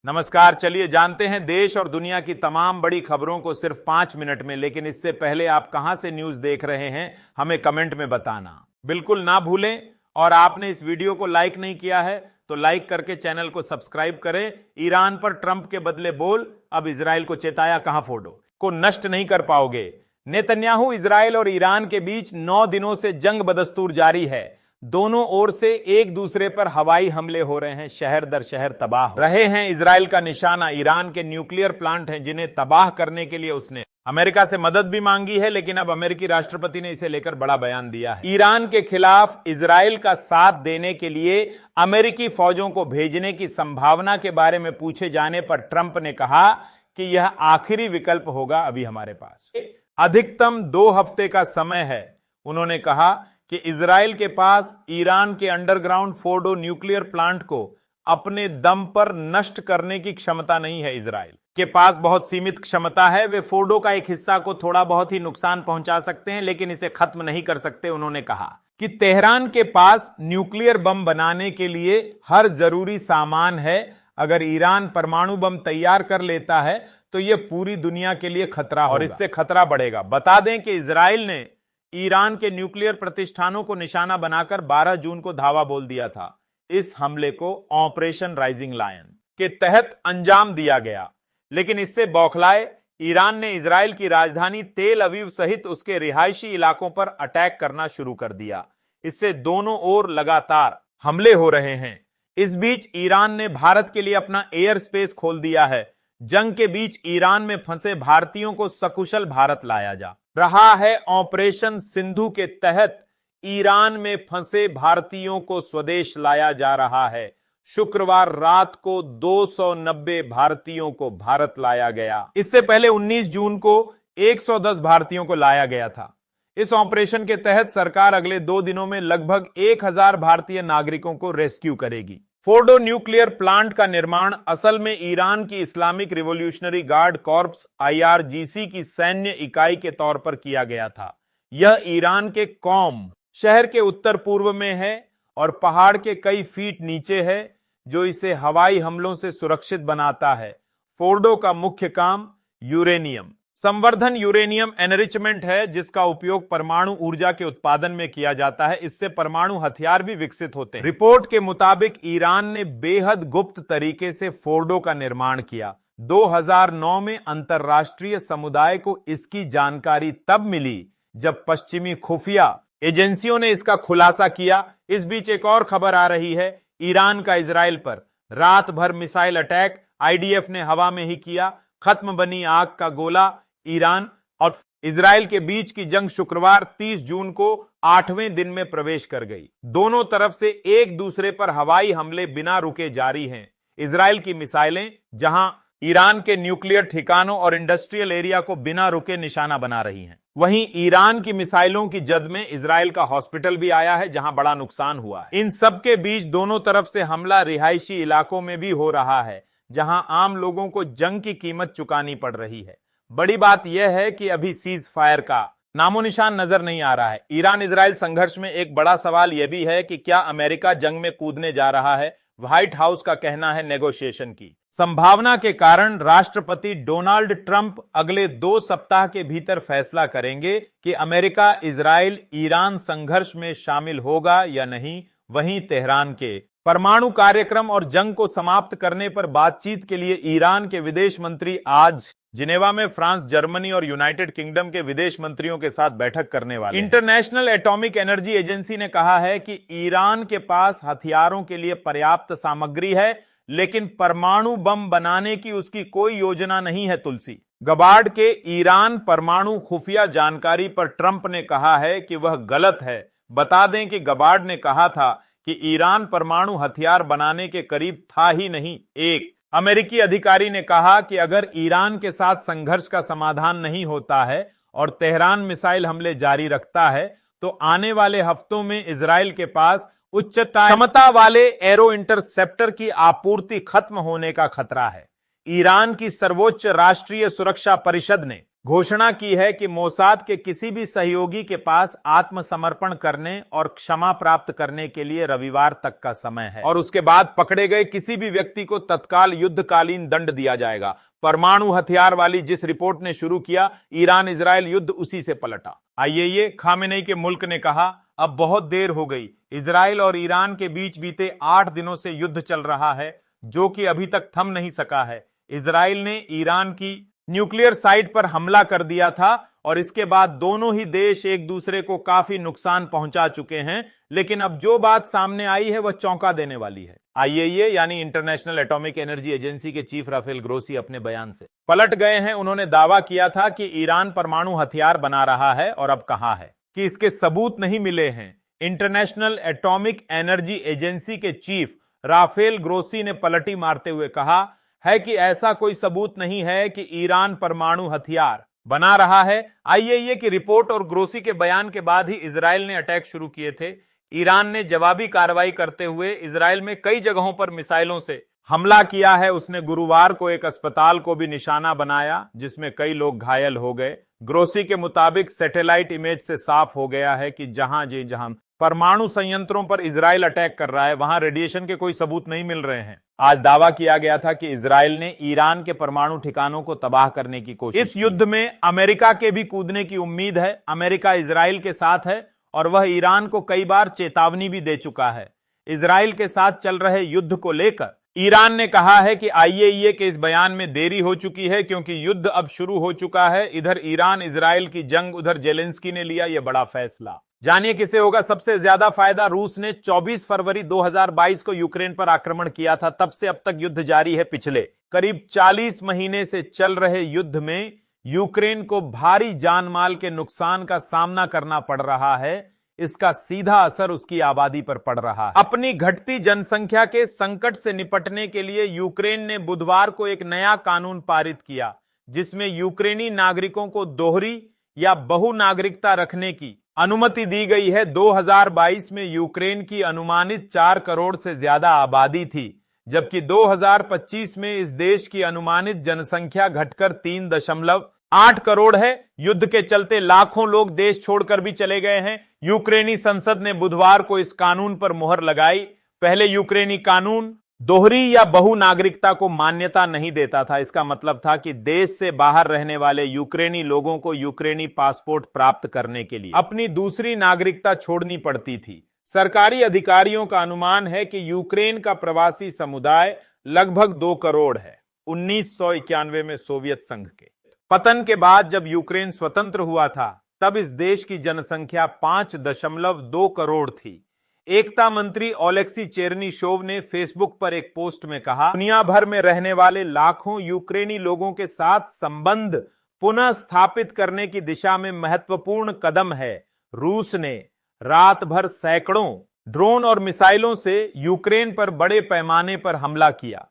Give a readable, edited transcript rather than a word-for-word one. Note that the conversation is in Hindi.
नमस्कार। चलिए जानते हैं देश और दुनिया की तमाम बड़ी खबरों को सिर्फ 5 मिनट में। लेकिन इससे पहले आप कहां से न्यूज देख रहे हैं हमें कमेंट में बताना बिल्कुल ना भूलें। और आपने इस वीडियो को लाइक नहीं किया है तो लाइक करके चैनल को सब्सक्राइब करें। ईरान पर ट्रंप के बदले बोल, अब इजराइल को चेताया, कहां फोड़ो को नष्ट नहीं कर पाओगे। नेतन्याहू, इजराइल और ईरान के बीच 9 दिनों से जंग बदस्तूर जारी है। दोनों ओर से एक दूसरे पर हवाई हमले हो रहे हैं, शहर दर शहर तबाह रहे हैं। इजराइल का निशाना ईरान के न्यूक्लियर प्लांट हैं, जिन्हें तबाह करने के लिए उसने अमेरिका से मदद भी मांगी है। लेकिन अब अमेरिकी राष्ट्रपति ने इसे लेकर बड़ा बयान दिया है। ईरान के खिलाफ इजराइल का साथ देने के लिए अमेरिकी फौजों को भेजने की संभावना के बारे में पूछे जाने पर ट्रंप ने कहा कि यह आखिरी विकल्प होगा अभी हमारे पास। अधिकतम 2 हफ्ते का समय है। उन्होंने कहा कि इजराइल के पास ईरान के अंडरग्राउंड फोर्डो न्यूक्लियर प्लांट को अपने दम पर नष्ट करने की क्षमता नहीं है। इजराइल के पास बहुत सीमित क्षमता है। वे फोर्डो का एक हिस्सा को थोड़ा बहुत ही नुकसान पहुंचा सकते हैं, लेकिन इसे खत्म नहीं कर सकते। उन्होंने कहा कि तेहरान के पास न्यूक्लियर बम बनाने के लिए हर जरूरी सामान है। अगर ईरान परमाणु बम तैयार कर लेता है तो यह पूरी दुनिया के लिए खतरा होगा और इससे खतरा बढ़ेगा। बता दें कि इजराइल ने ईरान के न्यूक्लियर प्रतिष्ठानों को निशाना बनाकर 12 जून को धावा बोल दिया था। इस हमले को ऑपरेशन राइजिंग लायन के तहत अंजाम दिया गया। लेकिन इससे बौखलाए ईरान ने इजराइल की राजधानी तेल अवीव सहित उसके रिहायशी इलाकों पर अटैक करना शुरू कर दिया। इससे दोनों ओर लगातार हमले हो रहे हैं। इस बीच ईरान ने भारत के लिए अपना एयर स्पेस खोल दिया है। जंग के बीच ईरान में फंसे भारतीयों को सकुशल भारत लाया जा रहा है। ऑपरेशन सिंधु के तहत ईरान में फंसे भारतीयों को स्वदेश लाया जा रहा है। शुक्रवार रात को 290 भारतीयों को भारत लाया गया। इससे पहले 19 जून को 110 भारतीयों को लाया गया था। इस ऑपरेशन के तहत सरकार अगले 2 दिनों में लगभग 1000 भारतीय नागरिकों को रेस्क्यू करेगी। फोर्डो न्यूक्लियर प्लांट का निर्माण असल में ईरान की Islamic revolutionary guard corps IRGC की सैन्य इकाई के तौर पर किया गया था। यह ईरान के कौम शहर के उत्तर पूर्व में है और पहाड़ के कई फीट नीचे है, जो इसे हवाई हमलों से सुरक्षित बनाता है। फोर्डो का मुख्य काम यूरेनियम संवर्धन, यूरेनियम एनरिचमेंट है, जिसका उपयोग परमाणु ऊर्जा के उत्पादन में किया जाता है। इससे परमाणु हथियार भी विकसित होते हैं। रिपोर्ट के मुताबिक ईरान ने बेहद गुप्त तरीके से फोर्डो का निर्माण किया। 2009 में अंतरराष्ट्रीय समुदाय को इसकी जानकारी तब मिली जब पश्चिमी खुफिया एजेंसियों ने इसका खुलासा किया। इस बीच एक और खबर आ रही है। ईरान का इजराइल पर रात भर मिसाइल अटैक IDF ने हवा में ही किया। खत्म बनी आग का गोला। ईरान और इजराइल के बीच की जंग शुक्रवार 30 जून को 8वें दिन में प्रवेश कर गई। दोनों तरफ से एक दूसरे पर हवाई हमले बिना रुके जारी हैं। इजराइल की मिसाइलें जहां ईरान के न्यूक्लियर ठिकानों और इंडस्ट्रियल एरिया को बिना रुके निशाना बना रही हैं, वहीं ईरान की मिसाइलों की जद में इजराइल का हॉस्पिटल भी आया है, जहां बड़ा नुकसान हुआ है। इन सब के बीच दोनों तरफ से हमला रिहायशी इलाकों में भी हो रहा है, जहां आम लोगों को जंग की कीमत चुकानी पड़ रही है। बड़ी बात यह है कि अभी सीज फायर का नामो निशान नजर नहीं आ रहा है। ईरान इजराइल संघर्ष में एक बड़ा सवाल यह भी है कि क्या अमेरिका जंग में कूदने जा रहा है। व्हाइट हाउस का कहना है नेगोशिएशन की संभावना के कारण राष्ट्रपति डोनाल्ड ट्रंप अगले 2 सप्ताह के भीतर फैसला करेंगे कि अमेरिका इजराइल ईरान संघर्ष में शामिल होगा या नहीं। वहीं तेहरान के परमाणु कार्यक्रम और जंग को समाप्त करने पर बातचीत के लिए ईरान के विदेश मंत्री आज जिनेवा में फ्रांस, जर्मनी और यूनाइटेड किंगडम के विदेश मंत्रियों के साथ बैठक करने वाले हैं। इंटरनेशनल एटॉमिक एनर्जी एजेंसी ने कहा है कि ईरान के पास हथियारों के लिए पर्याप्त सामग्री है, लेकिन परमाणु बम बनाने की उसकी कोई योजना नहीं है। तुलसी गबार्ड के ईरान परमाणु खुफिया जानकारी पर ट्रंप ने कहा है कि वह गलत है। बता दें कि गबार्ड ने कहा था कि ईरान परमाणु हथियार बनाने के करीब था ही नहीं। एक अमेरिकी अधिकारी ने कहा कि अगर ईरान के साथ संघर्ष का समाधान नहीं होता है और तेहरान मिसाइल हमले जारी रखता है, तो आने वाले हफ्तों में इजराइल के पास उच्च क्षमता वाले एरो इंटरसेप्टर की आपूर्ति खत्म होने का खतरा है। ईरान की सर्वोच्च राष्ट्रीय सुरक्षा परिषद ने घोषणा की है कि मोसाद के किसी भी सहयोगी के पास आत्मसमर्पण करने और क्षमा प्राप्त करने के लिए रविवार तक का समय है और उसके बाद पकड़े गए किसी भी व्यक्ति को तत्काल युद्धकालीन दंड दिया जाएगा। परमाणु हथियार वाली जिस रिपोर्ट ने शुरू किया ईरान इजराइल युद्ध उसी से पलटा। आईएईए खामेनेई के मुल्क ने कहा, अब बहुत देर हो गई। इजराइल और ईरान के बीच बीते 8 दिनों से युद्ध चल रहा है जो कि अभी तक थम नहीं सका है। इजराइल ने ईरान की न्यूक्लियर साइट पर हमला कर दिया था और इसके बाद दोनों ही देश एक दूसरे को काफी नुकसान पहुंचा चुके हैं, लेकिन अब जो बात सामने आई है वह चौंका देने वाली है। आईएईए यानी इंटरनेशनल एटॉमिक एनर्जी एजेंसी के चीफ राफेल ग्रोसी अपने बयान से पलट गए हैं। उन्होंने दावा किया था कि ईरान परमाणु हथियार बना रहा है और अब कहा है कि इसके सबूत नहीं मिले हैं। इंटरनेशनल एटॉमिक एनर्जी एजेंसी के चीफ राफेल ग्रोसी ने पलटी मारते हुए कहा है कि ऐसा कोई सबूत नहीं है कि ईरान परमाणु हथियार बना रहा है। आईएईए की रिपोर्ट और ग्रोसी के बयान के बाद ही इजराइल ने अटैक शुरू किए थे। ईरान ने जवाबी कार्रवाई करते हुए इजराइल में कई जगहों पर मिसाइलों से हमला किया है। उसने गुरुवार को एक अस्पताल को भी निशाना बनाया जिसमें कई लोग घायल हो गए। ग्रोसी के मुताबिक सैटेलाइट इमेज से साफ हो गया है कि जहां परमाणु संयंत्रों पर इजराइल अटैक कर रहा है वहां रेडिएशन के कोई सबूत नहीं मिल रहे हैं। आज दावा किया गया था कि इजराइल ने ईरान के परमाणु ठिकानों को तबाह करने की कोशिश। इस युद्ध में अमेरिका के भी कूदने की उम्मीद है। अमेरिका इजराइल के साथ है और वह ईरान को कई बार चेतावनी भी दे चुका है। इजराइल के साथ चल रहे युद्ध को लेकर ईरान ने कहा है कि आईएईए के इस बयान में देरी हो चुकी है क्योंकि युद्ध अब शुरू हो चुका है। इधर ईरान इजराइल की जंग, उधर जेलेंस्की ने लिया यह बड़ा फैसला। जानिए किसे होगा सबसे ज्यादा फायदा। रूस ने 24 फरवरी 2022 को यूक्रेन पर आक्रमण किया था, तब से अब तक युद्ध जारी है। पिछले करीब 40 महीने से चल रहे युद्ध में यूक्रेन को भारी जानमाल के नुकसान का सामना करना पड़ रहा है। इसका सीधा असर उसकी आबादी पर पड़ रहा है। अपनी घटती जनसंख्या के संकट से निपटने के लिए यूक्रेन ने बुधवार को एक नया कानून पारित किया जिसमें यूक्रेनी नागरिकों को दोहरी या बहु नागरिकता रखने की अनुमति दी गई है। 2022 में यूक्रेन की अनुमानित 4 करोड़ से ज्यादा आबादी थी, जबकि 2025 में इस देश की अनुमानित जनसंख्या घटकर 3.8 करोड़ है। युद्ध के चलते लाखों लोग देश छोड़कर भी चले गए हैं। यूक्रेनी संसद ने बुधवार को इस कानून पर मुहर लगाई। पहले यूक्रेनी कानून दोहरी या बहु नागरिकता को मान्यता नहीं देता था। इसका मतलब था कि देश से बाहर रहने वाले यूक्रेनी लोगों को यूक्रेनी पासपोर्ट प्राप्त करने के लिए अपनी दूसरी नागरिकता छोड़नी पड़ती थी। सरकारी अधिकारियों का अनुमान है कि यूक्रेन का प्रवासी समुदाय लगभग 2 करोड़ है। 1991 में सोवियत संघ के पतन के बाद जब यूक्रेन स्वतंत्र हुआ था तब इस देश की जनसंख्या 5.2 करोड़ थी। एकता मंत्री ओलेक्सी चेरनीशोव ने फेसबुक पर एक पोस्ट में कहा, दुनिया भर में रहने वाले लाखों यूक्रेनी लोगों के साथ संबंध पुनः स्थापित करने की दिशा में महत्वपूर्ण कदम है। रूस ने रात भर सैकड़ों ड्रोन और मिसाइलों से यूक्रेन पर बड़े पैमाने पर हमला किया।